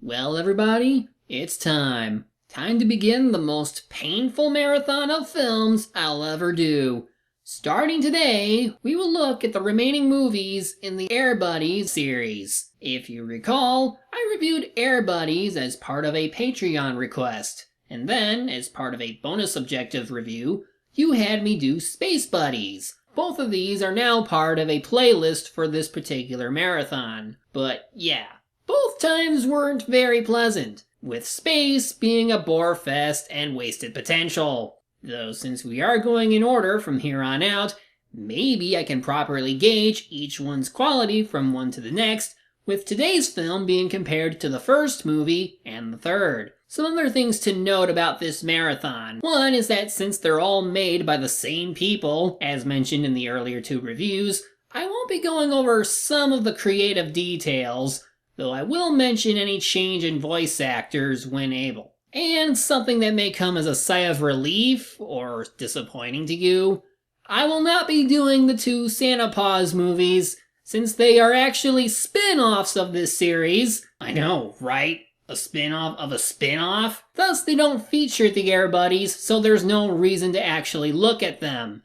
Well, everybody, it's time. Time to begin the most painful marathon of films I'll ever do. Starting today, we will look at the remaining movies in the Air Buddies series. If you recall, I reviewed Air Buddies as part of a Patreon request. And then, as part of a bonus objective review, you had me do Space Buddies. Both of these are now part of a playlist for this particular marathon. But yeah, both times weren't very pleasant, with space being a bore fest and wasted potential. Though since we are going in order from here on out, maybe I can properly gauge each one's quality from one to the next, with today's film being compared to the first movie and the third. Some other things to note about this marathon. One is that since they're all made by the same people, as mentioned in the earlier two reviews, I won't be going over some of the creative details, though I will mention any change in voice actors when able. And something that may come as a sigh of relief, or disappointing to you, I will not be doing the two Santa Paws movies, since they are actually spin-offs of this series. I know, right? A spin-off of a spin-off? Thus, they don't feature the Air Buddies, so there's no reason to actually look at them.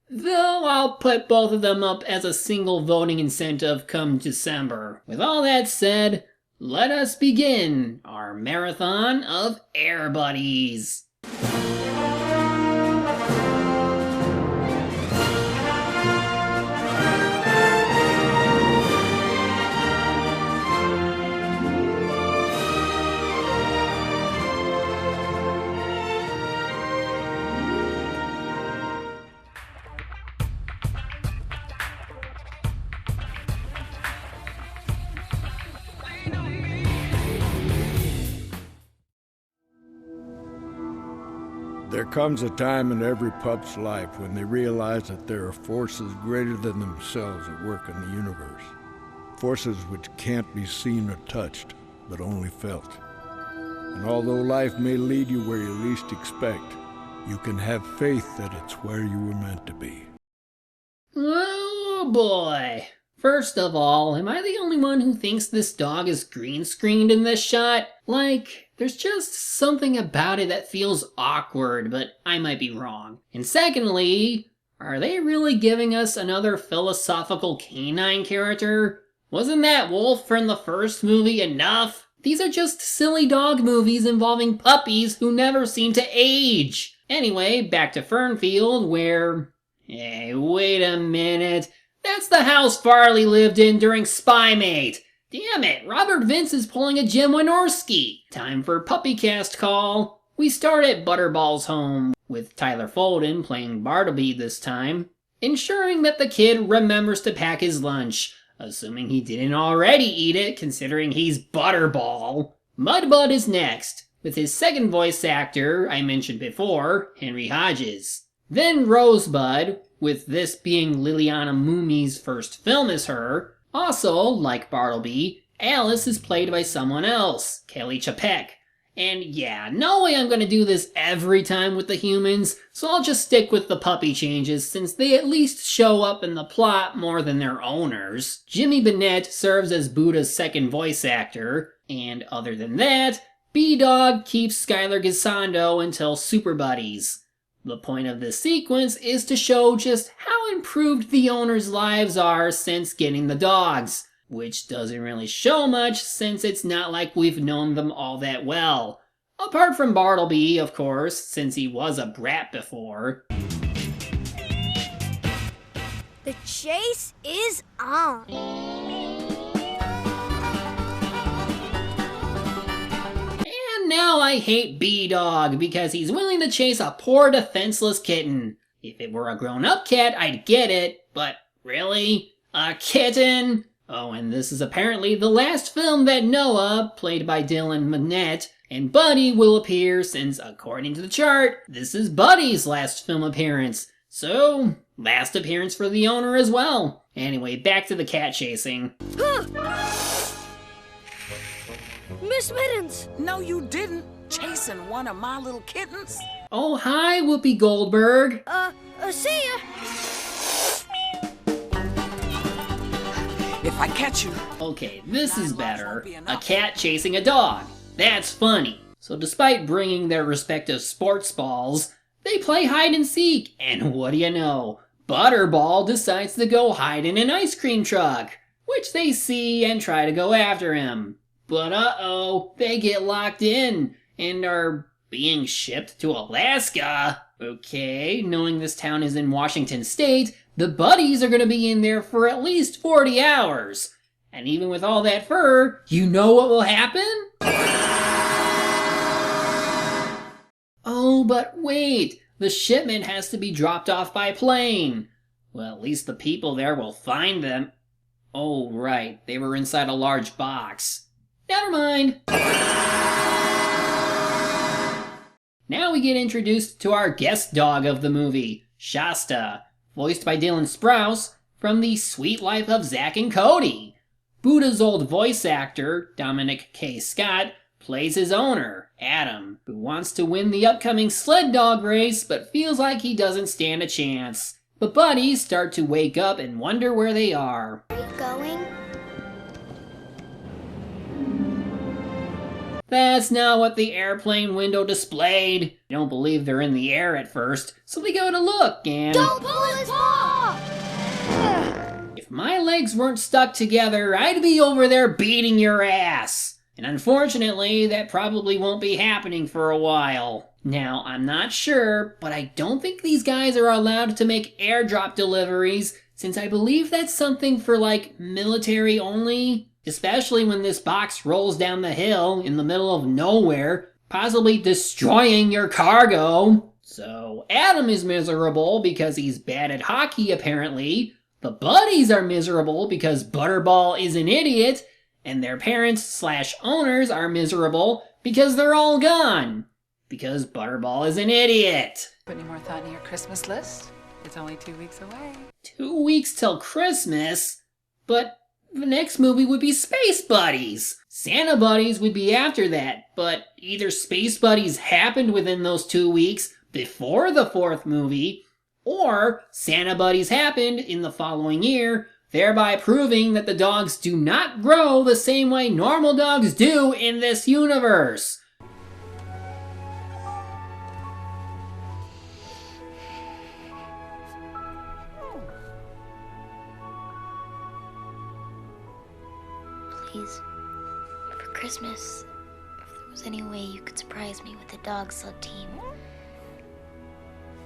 Though I'll put both of them up as a single voting incentive come December. With all that said, let us begin our marathon of Air Buddies. There comes a time in every pup's life when they realize that there are forces greater than themselves at work in the universe. Forces which can't be seen or touched, but only felt. And although life may lead you where you least expect, you can have faith that it's where you were meant to be. Oh boy. First of all, am I the only one who thinks this dog is green screened in this shot? Like, there's just something about it that feels awkward, but I might be wrong. And secondly, are they really giving us another philosophical canine character? Wasn't that wolf from the first movie enough? These are just silly dog movies involving puppies who never seem to age. Anyway, back to Fernfield, where... Hey, wait a minute. That's the house Farley lived in during Spymate. Damn it, Robert Vince is pulling a Jim Wynorski. Time for puppy cast call. We start at Butterball's home, with Tyler Folden playing Bartleby this time, ensuring that the kid remembers to pack his lunch, assuming he didn't already eat it considering he's Butterball. Mudbud is next, with his second voice actor I mentioned before, Henry Hodges. Then Rosebud, with this being Liliana Moomy's first film as her. Also, like Bartleby, Alice is played by someone else, Kelly Chapek. And yeah, no way I'm gonna do this every time with the humans, so I'll just stick with the puppy changes since they at least show up in the plot more than their owners. Jimmy Bennett serves as Buddha's second voice actor, and other than that, B-Dog keeps Skylar Gisondo until Super Buddies. The point of this sequence is to show just how improved the owners' lives are since getting the dogs, which doesn't really show much since it's not like we've known them all that well. Apart from Bartleby, of course, since he was a brat before. The chase is on. Now I hate B-Dog because he's willing to chase a poor defenseless kitten. If it were a grown-up cat, I'd get it, but really? A kitten? Oh, and this is apparently the last film that Noah, played by Dylan Minnette, and Buddy will appear since, according to the chart, this is Buddy's last film appearance. So, last appearance for the owner as well. Anyway, back to the cat chasing. Miss Mittens! No, you didn't. Chasing one of my little kittens. Oh, hi, Whoopi Goldberg. See ya! If I catch you. Okay, this is better. A cat chasing a dog. That's funny. So despite bringing their respective sports balls, they play hide and seek, and what do you know? Butterball decides to go hide in an ice cream truck, which they see and try to go after him. But uh-oh, they get locked in and are being shipped to Alaska. Okay, knowing this town is in Washington State, the buddies are going to be in there for at least 40 hours. And even with all that fur, you know what will happen? Oh, but wait, the shipment has to be dropped off by plane. Well, at least the people there will find them. Oh, right, they were inside a large box. Never mind. Now we get introduced to our guest dog of the movie, Shasta, voiced by Dylan Sprouse from The Sweet Life of Zack and Cody. Buddha's old voice actor, Dominic K. Scott, plays his owner, Adam, who wants to win the upcoming sled dog race but feels like he doesn't stand a chance. The buddies start to wake up and wonder where they are. Are you going? That's not what the airplane window displayed. They don't believe they're in the air at first, so they go to look and... Don't pull his paw! If my legs weren't stuck together, I'd be over there beating your ass. And unfortunately, that probably won't be happening for a while. Now, I'm not sure, but I don't think these guys are allowed to make airdrop deliveries, since I believe that's something for, like, military only. Especially when this box rolls down the hill in the middle of nowhere, possibly destroying your cargo. So, Adam is miserable because he's bad at hockey, apparently. The buddies are miserable because Butterball is an idiot. And their parents/owners are miserable because they're all gone. Because Butterball is an idiot. Put any more thought in your Christmas list? It's only 2 weeks away. 2 weeks till Christmas? But the next movie would be Space Buddies. Santa Buddies would be after that, but either Space Buddies happened within those 2 weeks before the fourth movie, or Santa Buddies happened in the following year, thereby proving that the dogs do not grow the same way normal dogs do in this universe. Please, for Christmas, if there was any way you could surprise me with a dog sled team,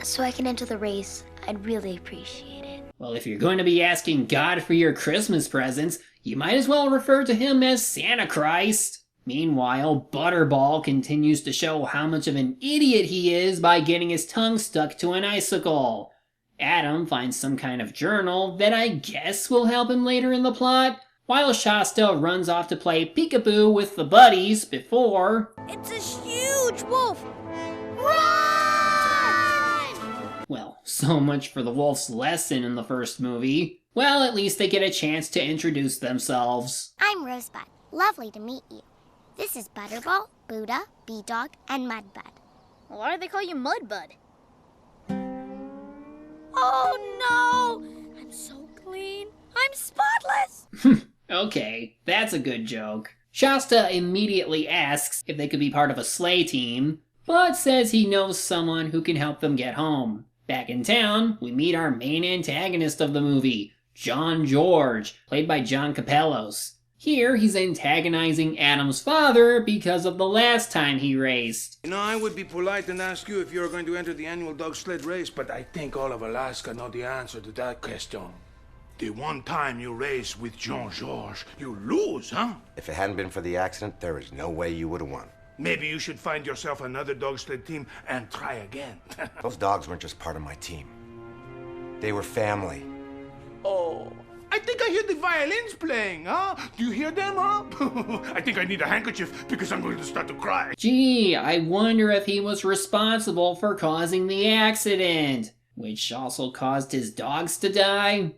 so I can enter the race, I'd really appreciate it. Well, if you're going to be asking God for your Christmas presents, you might as well refer to him as Santa Christ. Meanwhile, Butterball continues to show how much of an idiot he is by getting his tongue stuck to an icicle. Adam finds some kind of journal that I guess will help him later in the plot, while Shasta runs off to play peekaboo with the buddies before... It's a huge wolf! Well, so much for the wolf's lesson in the first movie. Well, at least they get a chance to introduce themselves. I'm Rosebud. Lovely to meet you. This is Butterball, Buddha, B-Dog, and Mudbud. Why do they call you Mudbud? Oh no! I'm so clean. I'm spotless! Okay, that's a good joke. Shasta immediately asks if they could be part of a sleigh team, but says he knows someone who can help them get home. Back in town, we meet our main antagonist of the movie, John George, played by John Capellos. Here, he's antagonizing Adam's father because of the last time he raced. You know, I would be polite and ask you if you're going to enter the annual dog sled race, but I think all of Alaska know the answer to that question. The one time you race with Jean Georges, you lose, huh? If it hadn't been for the accident, there is no way you would have won. Maybe you should find yourself another dog sled team and try again. Those dogs weren't just part of my team. They were family. Oh, I think I hear the violins playing, huh? Do you hear them, huh? I think I need a handkerchief because I'm going to start to cry. Gee, I wonder if he was responsible for causing the accident, which also caused his dogs to die.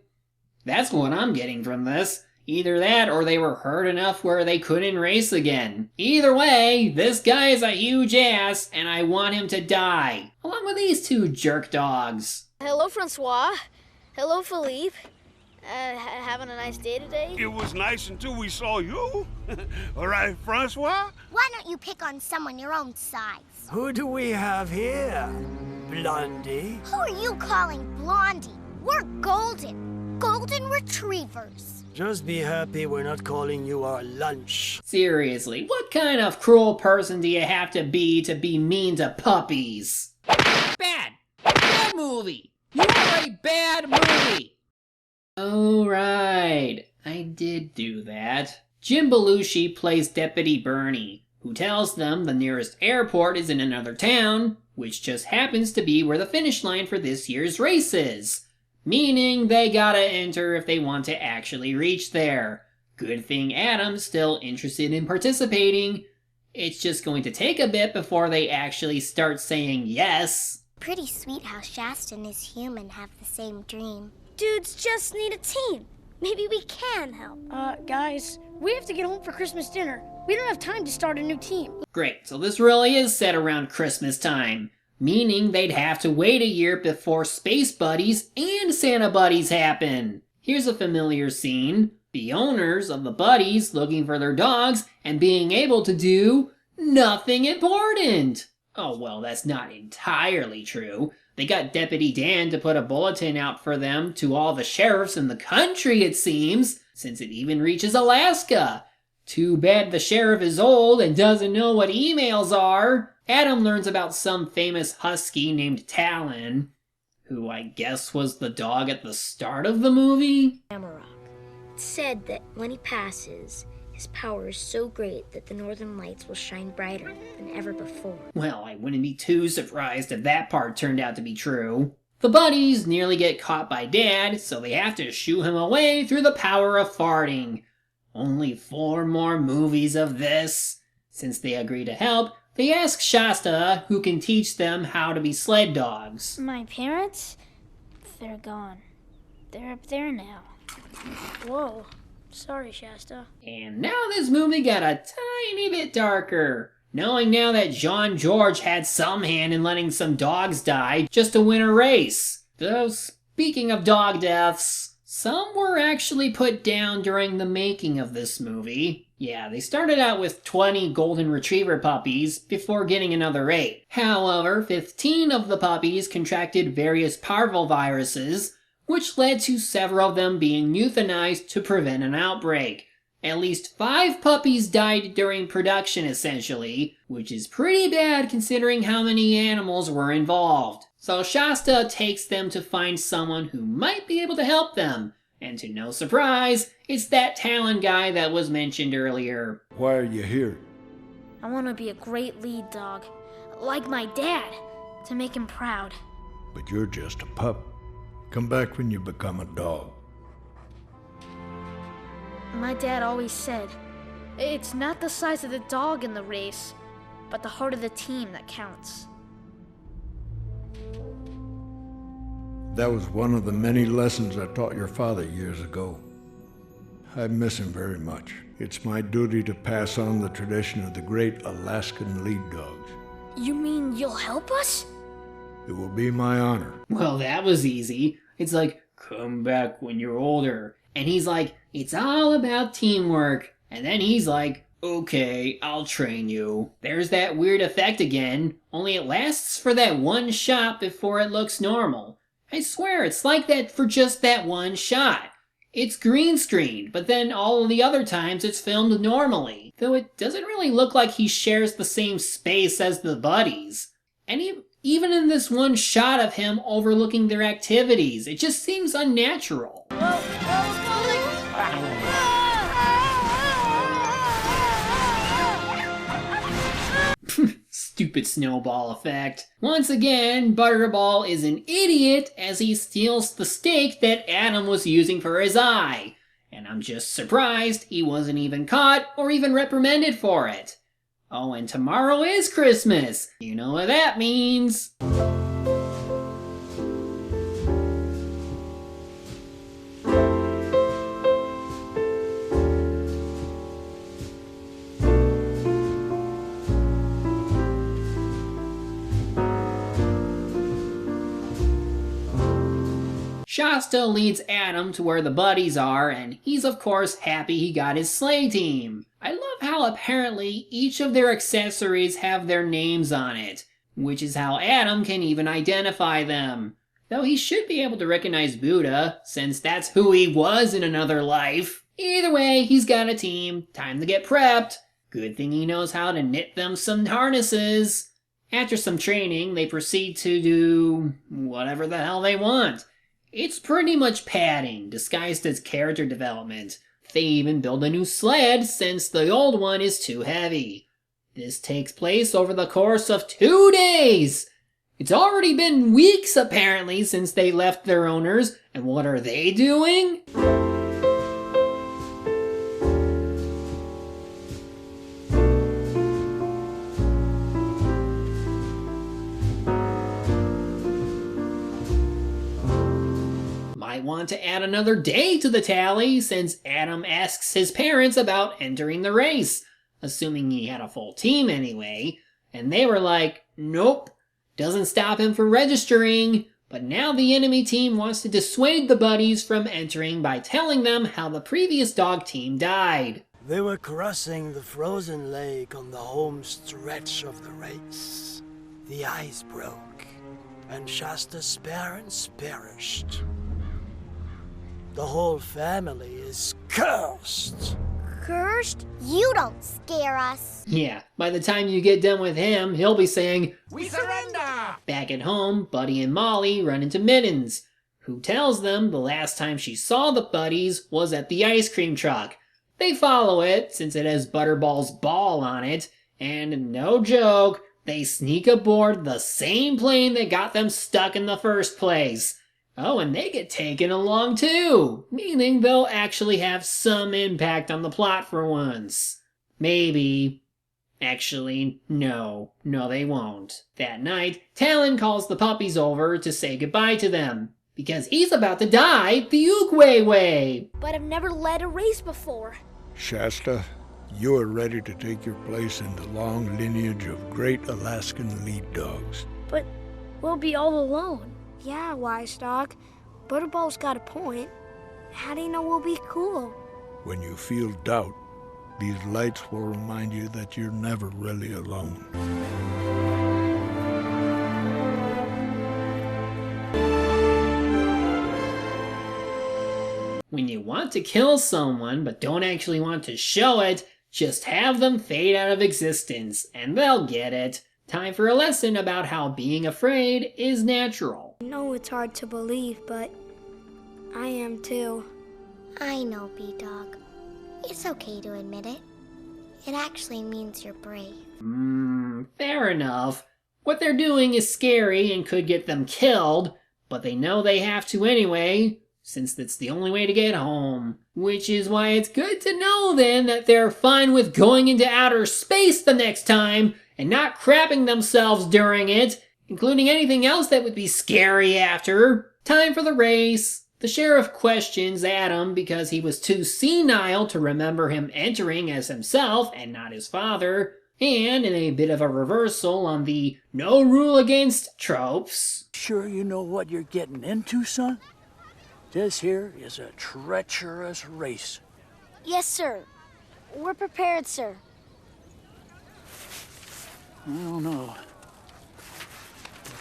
That's what I'm getting from this. Either that or they were hurt enough where they couldn't race again. Either way, this guy is a huge ass and I want him to die. Along with these two jerk dogs. Hello, Francois. Hello, Philippe. Having a nice day today? It was nice until we saw you. All right, Francois? Why don't you pick on someone your own size? Who do we have here? Blondie? Who are you calling Blondie? We're golden. Golden retrievers. Just be happy we're not calling you our lunch. Seriously, what kind of cruel person do you have to be mean to puppies? Bad! Bad movie! You are a bad movie! Oh, right. I did do that. Jim Belushi plays Deputy Bernie, who tells them the nearest airport is in another town, which just happens to be where the finish line for this year's race is. Meaning they gotta enter if they want to actually reach there. Good thing Adam's still interested in participating. It's just going to take a bit before they actually start saying yes. Pretty sweet how Shasta and his human have the same dream. Dudes just need a team. Maybe we can help. Guys, we have to get home for Christmas dinner. We don't have time to start a new team. Great, so this really is set around Christmas time. Meaning they'd have to wait a year before Space Buddies and Santa Buddies happen. Here's a familiar scene. The owners of the Buddies looking for their dogs and being able to do nothing important. Oh, well, that's not entirely true. They got Deputy Dan to put a bulletin out for them to all the sheriffs in the country, it seems, since it even reaches Alaska. Too bad the sheriff is old and doesn't know what emails are. Adam learns about some famous husky named Talon, who I guess was the dog at the start of the movie. It's said that when he passes, his power is so great that the northern lights will shine brighter than ever before. Well, I wouldn't be too surprised if that part turned out to be true. The Buddies nearly get caught by Dad, so they have to shoo him away through the power of farting. Only 4 more movies of this. Since they agree to help, they ask Shasta who can teach them how to be sled dogs. My parents? They're gone. They're up there now. Whoa. Sorry, Shasta. And now this movie got a tiny bit darker. Knowing now that John George had some hand in letting some dogs die just to win a race. Though speaking of dog deaths, some were actually put down during the making of this movie. Yeah, they started out with 20 golden retriever puppies before getting another 8. However, 15 of the puppies contracted various parvoviruses, which led to several of them being euthanized to prevent an outbreak. At least 5 puppies died during production, essentially, which is pretty bad considering how many animals were involved. So Shasta takes them to find someone who might be able to help them. And to no surprise, it's that Talon guy that was mentioned earlier. Why are you here? I want to be a great lead dog, like my dad, to make him proud. But you're just a pup. Come back when you become a dog. My dad always said, it's not the size of the dog in the race, but the heart of the team that counts. That was one of the many lessons I taught your father years ago. I miss him very much. It's my duty to pass on the tradition of the great Alaskan lead dogs. You mean you'll help us? It will be my honor. Well, that was easy. It's like, come back when you're older. And he's like, it's all about teamwork. And then he's like, okay, I'll train you. There's that weird effect again, only it lasts for that one shot before it looks normal. I swear, it's like that for just that one shot. It's green screened, but then all of the other times it's filmed normally. Though it doesn't really look like he shares the same space as the Buddies. And even in this one shot of him overlooking their activities, it just seems unnatural. Stupid snowball effect. Once again, Butterball is an idiot as he steals the stake that Adam was using for his eye. And I'm just surprised he wasn't even caught or even reprimanded for it. Oh, and tomorrow is Christmas. You know what that means. Shasta leads Adam to where the buddies are, and he's of course happy he got his sleigh team. I love how apparently each of their accessories have their names on it, which is how Adam can even identify them. Though he should be able to recognize Buddha, since that's who he was in another life. Either way, he's got a team. Time to get prepped. Good thing he knows how to knit them some harnesses. After some training, they proceed to do whatever the hell they want. It's pretty much padding, disguised as character development. They even build a new sled since the old one is too heavy. This takes place over the course of 2 days! It's already been weeks apparently since they left their owners, and what are they doing? Might want to add another day to the tally since Adam asks his parents about entering the race, assuming he had a full team anyway, and they were like, nope, doesn't stop him from registering, but now the enemy team wants to dissuade the buddies from entering by telling them how the previous dog team died. They were crossing the frozen lake on the home stretch of the race. The ice broke, and Shasta's parents perished. The whole family is cursed. Cursed? You don't scare us. Yeah, by the time you get done with him, he'll be saying, "We surrender!" Back at home, Buddy and Molly run into Mittens, who tells them the last time she saw the buddies was at the ice cream truck. They follow it, since it has Butterball's ball on it, and no joke, they sneak aboard the same plane that got them stuck in the first place. Oh, and they get taken along too, meaning they'll actually have some impact on the plot for once. Maybe. Actually, no, they won't. That night, Talon calls the puppies over to say goodbye to them, because he's about to die the Uruguay way. But I've never led a race before. Shasta, you are ready to take your place in the long lineage of great Alaskan lead dogs. But we'll be all alone. Yeah, Wise Dog. Butterball's got a point. How do you know we'll be cool? When you feel doubt, these lights will remind you that you're never really alone. When you want to kill someone but don't actually want to show it, just have them fade out of existence, and they'll get it. Time for a lesson about how being afraid is natural. I know it's hard to believe, but I am too. I know, B-Dog. It's okay to admit it. It actually means you're brave. Fair enough. What they're doing is scary and could get them killed, but they know they have to anyway, since it's the only way to get home. Which is why it's good to know then that they're fine with going into outer space the next time and not crapping themselves during it, including anything else that would be scary after. Time for the race. The sheriff questions Adam because he was too senile to remember him entering as himself and not his father, and in a bit of a reversal on the no rule against tropes. Sure you know what you're getting into, son? This here is a treacherous race. Yes, sir. We're prepared, sir. I don't know.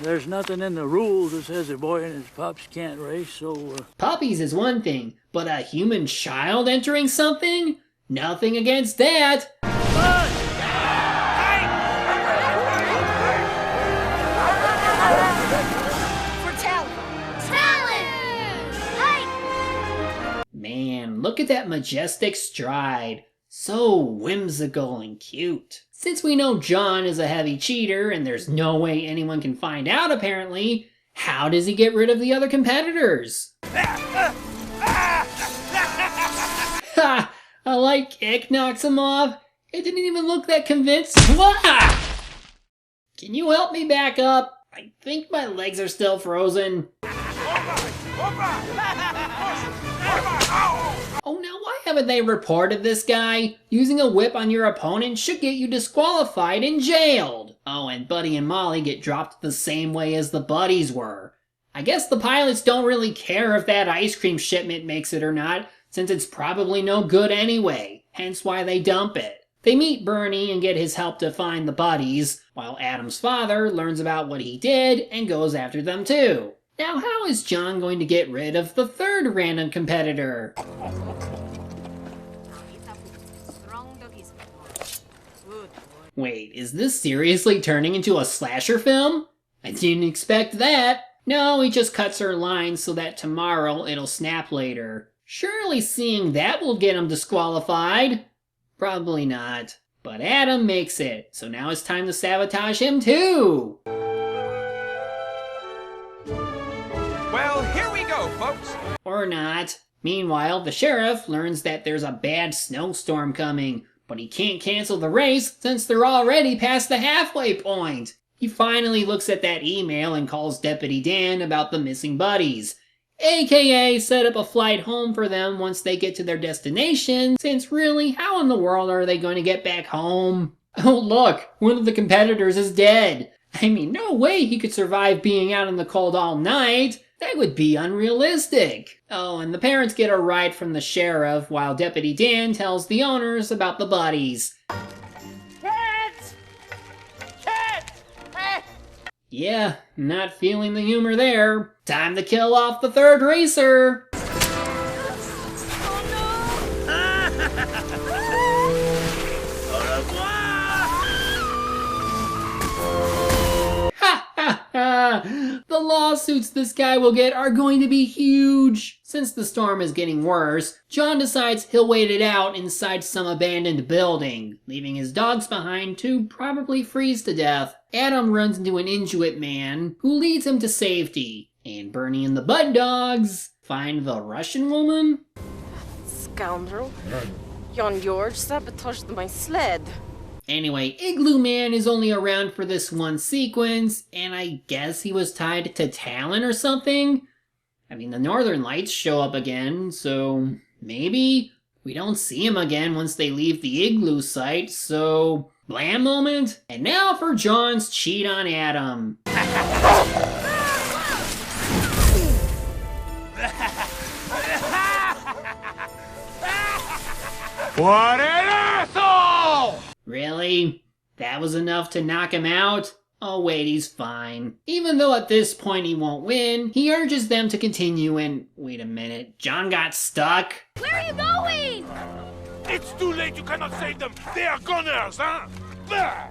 There's nothing in the rules that says a boy and his pups can't race, so... Puppies is one thing, but a human child entering something? Nothing against that. For Talon! Hey! Man, look at that majestic stride. So whimsical and cute. Since we know John is a heavy cheater and there's no way anyone can find out apparently, how does he get rid of the other competitors? Ha! A light kick knocks him off. It didn't even look that convincing. Wah! Can you help me back up? I think my legs are still frozen. Oh, now why haven't they reported this guy? Using a whip on your opponent should get you disqualified and jailed. Oh, and Buddy and Molly get dropped the same way as the buddies were. I guess the pilots don't really care if that ice cream shipment makes it or not, since it's probably no good anyway, hence why they dump it. They meet Bernie and get his help to find the buddies, while Adam's father learns about what he did and goes after them too. Now how is John going to get rid of the third random competitor? Wait, is this seriously turning into a slasher film? I didn't expect that. No, he just cuts her lines so that tomorrow it'll snap later. Surely seeing that will get him disqualified. Probably not. But Adam makes it, so now it's time to sabotage him too! Well, here we go, folks! Or not. Meanwhile, the sheriff learns that there's a bad snowstorm coming, but he can't cancel the race since they're already past the halfway point. He finally looks at that email and calls Deputy Dan about the missing buddies, aka set up a flight home for them once they get to their destination, since really, how in the world are they going to get back home? Oh look, one of the competitors is dead. I mean, no way he could survive being out in the cold all night. That would be unrealistic. Oh, and the parents get a ride from the sheriff while Deputy Dan tells the owners about the buddies. Kids! Kids! Hey! Yeah, not feeling the humor there. Time to kill off the third racer. The lawsuits this guy will get are going to be huge. Since the storm is getting worse, John decides he'll wait it out inside some abandoned building, leaving his dogs behind to probably freeze to death. Adam runs into an Inuit man who leads him to safety, and Bernie and the Bud Dogs find the Russian woman. Scoundrel. Jan George sabotaged my sled. Anyway, Igloo Man is only around for this one sequence, and I guess he was tied to Talon or something? I mean, the Northern Lights show up again, so maybe we don't see him again once they leave the Igloo site, so blam moment. And now for John's cheat on Adam. What an asshole! Really? That was enough to knock him out? Oh wait, he's fine. Even though at this point he won't win, he urges them to continue and... Wait a minute, John got stuck? Where are you going? It's too late, you cannot save them! They are gunners, huh? Bah!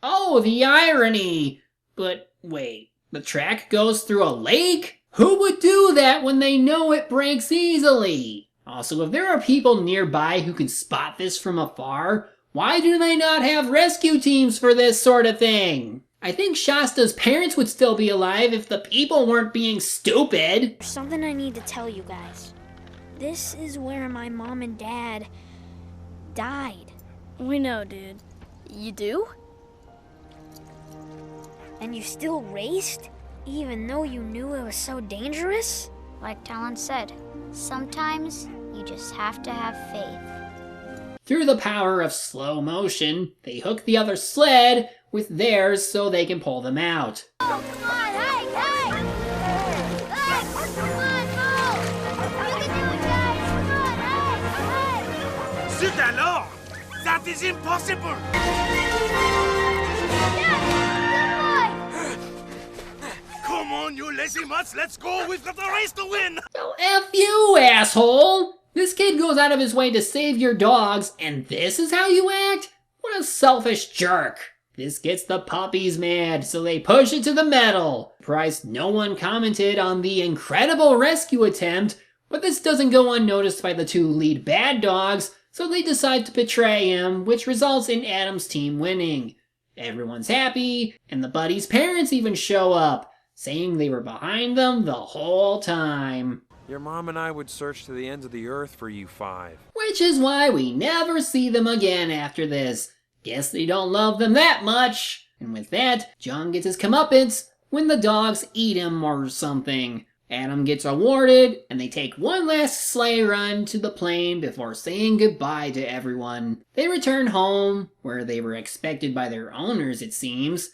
Oh, the irony! But wait, the track goes through a lake? Who would do that when they know it breaks easily? Also, if there are people nearby who can spot this from afar, why do they not have rescue teams for this sort of thing? I think Shasta's parents would still be alive if the people weren't being stupid. There's something I need to tell you guys. This is where my mom and dad died. We know, dude. You do? And you still raced? Even though you knew it was so dangerous? Like Talon said, sometimes you just have to have faith. Through the power of slow motion, they hook the other sled with theirs so they can pull them out. Oh, come on, hey, hey! Hey, come on, move! You can do it, guys! Come on, hey, hey! Zut alors! That is impossible! Come on, you lazy mutts, let's go! We've got the race to win! So F you, asshole! This kid goes out of his way to save your dogs, and this is how you act? What a selfish jerk! This gets the puppies mad, so they push it to the metal. Surprised no one commented on the incredible rescue attempt, but this doesn't go unnoticed by the two lead bad dogs, so they decide to betray him, which results in Adam's team winning. Everyone's happy, and the buddies' parents even show up, saying they were behind them the whole time. Your mom and I would search to the ends of the earth for you five. Which is why we never see them again after this. Guess they don't love them that much. And with that, John gets his comeuppance when the dogs eat him or something. Adam gets awarded, and they take one last sleigh run to the plane before saying goodbye to everyone. They return home, where they were expected by their owners, it seems.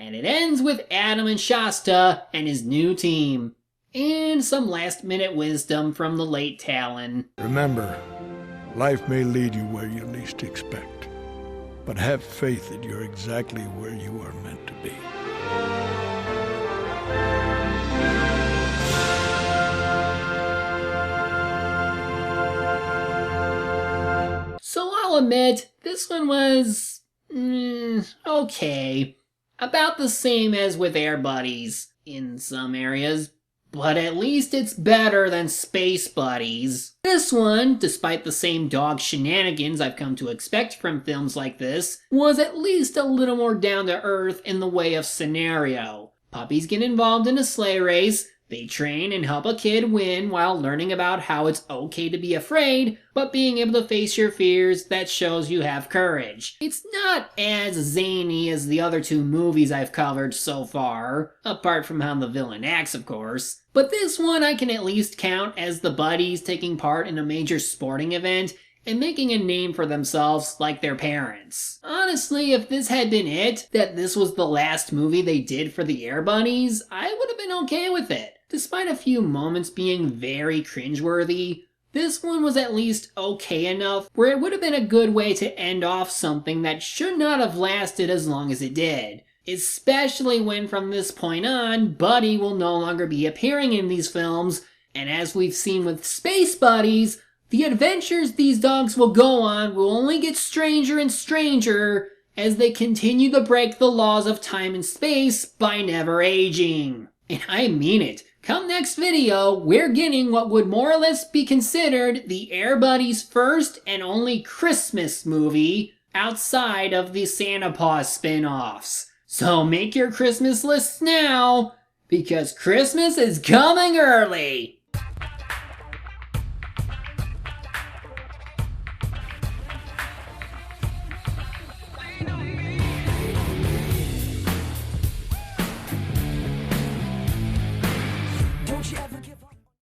And it ends with Adam and Shasta and his new team. And some last-minute wisdom from the late Talon. Remember, life may lead you where you least expect, but have faith that you're exactly where you are meant to be. So I'll admit, this one was... okay. About the same as with Air Buddies in some areas, but at least it's better than Space Buddies. This one, despite the same dog shenanigans I've come to expect from films like this, was at least a little more down to earth in the way of scenario. Puppies get involved in a sleigh race, they train and help a kid win while learning about how it's okay to be afraid, but being able to face your fears that shows you have courage. It's not as zany as the other two movies I've covered so far, apart from how the villain acts, of course. But this one I can at least count as the buddies taking part in a major sporting event and making a name for themselves like their parents. Honestly, if this had been it, that this was the last movie they did for the Air Bunnies, I would have been okay with it. Despite a few moments being very cringeworthy, this one was at least okay enough where it would have been a good way to end off something that should not have lasted as long as it did. Especially when from this point on, Buddy will no longer be appearing in these films, and as we've seen with Space Buddies, the adventures these dogs will go on will only get stranger and stranger as they continue to break the laws of time and space by never aging. And I mean it. Come next video, we're getting what would more or less be considered the Air Buddies' first and only Christmas movie outside of the Santa Paws spin-offs. So make your Christmas lists now, because Christmas is coming early!